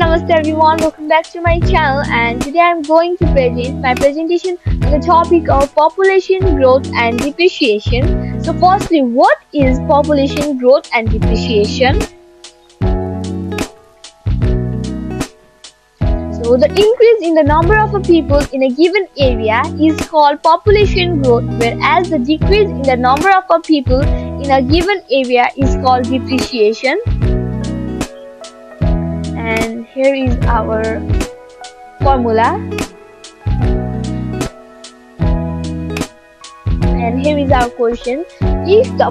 Namaste everyone, welcome back to my channel, and today I'm going to present my presentation on the topic of population growth and depreciation. So firstly, what is population growth and depreciation? So the increase in the number of people in a given area is called population growth, whereas the decrease in the number of people in a given area is called depreciation. And here is our formula, and here is our question. If the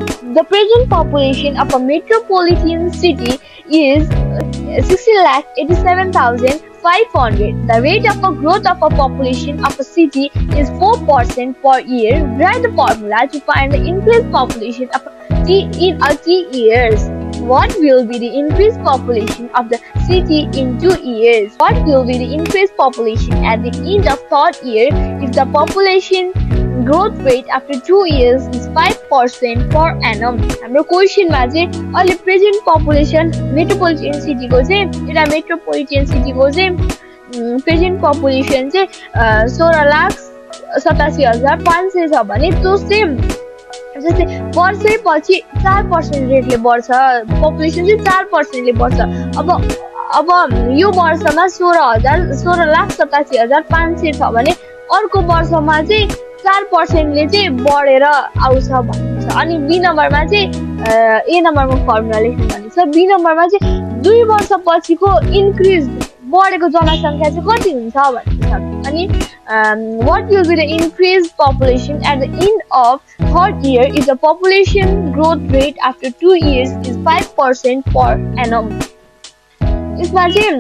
present population of a metropolitan city is 16,87,500, the rate of a growth of a population of a city is 4% per year, write the formula to find the increased population of T in a T years. What will be the increased population of the city in 2 years? What will be the increased population at the end of third year if the population growth rate after 2 years is 5% per annum? हाम्रो क्वेशनमा चाहिँ अहिले present population metropolitan सिटीको चाहिँ एउटा metropolitan सिटीको चाहिँ present population चाहिँ 16,87,500 छ भने त्यो चाहिँ जस्तै वर्षैपछि 4% रेटले बढ्छ, पपुलेसन चाहिँ 4% ले बढ्छ। अब यो वर्षमा 16,87,500 छ भने अर्को वर्षमा चाहिँ 4% ले चाहिँ बढेर आउँछ भन्ने छ। अनि बी नम्बरमा चाहिँ ए नम्बरमा फर्मुला लेख्नु भनेको छ। बी नम्बरमा चाहिँ 2 वर्षपछिको इन्क्रिज बढेको जनसङ्ख्या चाहिँ कति हुन्छ भनेको छ। अनि what will be the increased population at the end of third year if the population growth rate after 2 years is 5% per annum? यसमा चाहिँ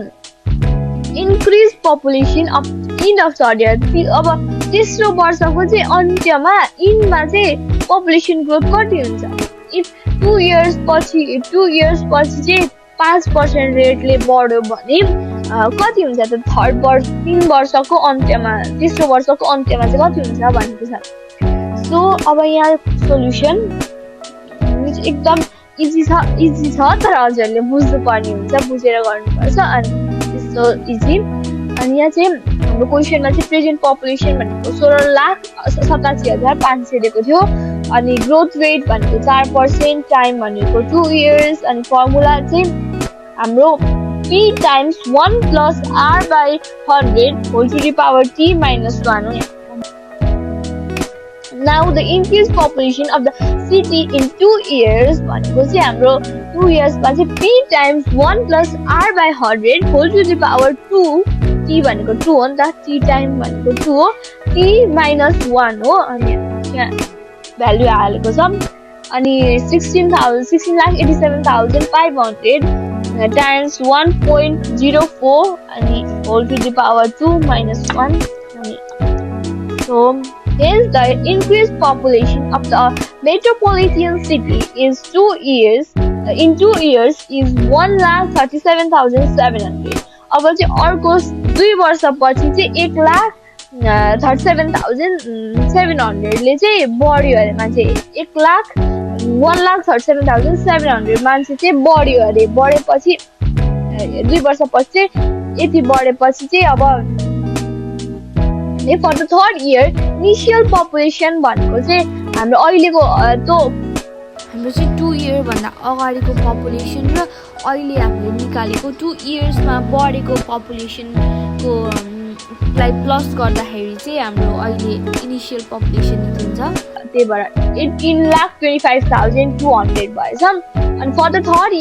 increased population of end of third year, अब तेस्रो वर्षको चाहिँ अन्त्यमा इन्डमा चाहिँ population growth कति हुन्छ? if 2 years पछि चाहिँ 5% रेटले बढ्यो भने कति हुन्छ त थर्ड वर्ष 3 वर्षको अन्त्यमा तेस्रो वर्षको अन्त्यमा चाहिँ कति हुन्छ भनेको छ। सो अब यहाँ सोल्युसन एकदम इजी छ तर हजुरले बुझ्नु पर्ने हुन्छ, बुझेर गर्नुपर्छ अनि त्यस्तो इजी। अनि यहाँ चाहिँ हाम्रो क्वेशनमा चाहिँ प्रेजेन्ट पपुलेसन भनेको 16,87,500 दिएको थियो, अनि ग्रोथ रेट भनेको 4%, टाइम भनेको 2 इयर्स, अनि फर्मुला चाहिँ हाम्रो P times 1 plus R by 100 whole to the power T minus 1. Now the increased population of the city in 2 years भनेको चाहिँ हाम्रो 2 years मा चाहिँ P times 1 plus R by 100 whole to the power 2, T भनेको 2 हो नि त, T time भनेको 2 हो, T minus 1 हो। अनि यहाँ भ्यालु हालेको छ। अनि 16,87,500 times 1.04 and whole to the power 2 minus 1. So hence the increased population of the metropolitan city is 2 years in 2 years is 1,37,700. अब चाहिँ अर्को 2 वर्षपछि चाहिँ 1,37,700 ले चाहिँ बढ्यो अरे मान्छे, 1,37,700 मान्छे चाहिँ बढ्यो अरे। बढेपछि 2 वर्षपछि चाहिँ यति बढेपछि चाहिँ अब for the third year initial population भनेको चाहिँ हाम्रो अहिलेको त्यो हाम्रो चाहिँ 2 इयर भन्दा अगाडिको पपुलेसन र अहिले हामीले निकालेको 2 इयर्समा बढेको पपुलेसनको लाई प्लस गर्दाखेरि चाहिँ हाम्रो अहिले इनिसियल पपुलेसन निक्लिन्छ, त्यही भएर 18,25,200 भएछ। अनि for the third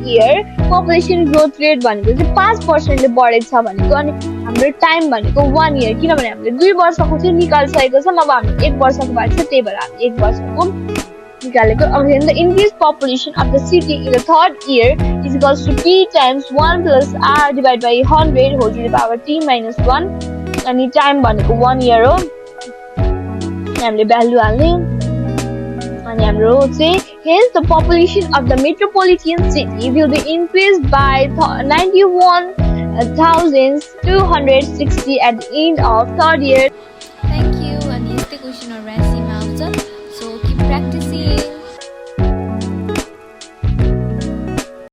year population growth rate भनेको चाहिँ 5% ले बढेको छ भनेको। अनि हाम्रो टाइम भनेको 1 इयर, किनभने हामीले 2 वर्षको चाहिँ निकालिसकेको छौँ, अब हामी 1 वर्षको भएको छ, त्यही भएर हामी 1 वर्षको निकालेको। अब the increase population of the city in the third year is equals to P times 1 plus R divided by 100 whole to the power T minus 1, अनि टाइम भनेको 1 इयर हो, हामीले भ्यालु हाल्ने। अनि हाम्रो चाहिँ hence the population of the metropolitan city will be increased by 91,260 at the end of third year.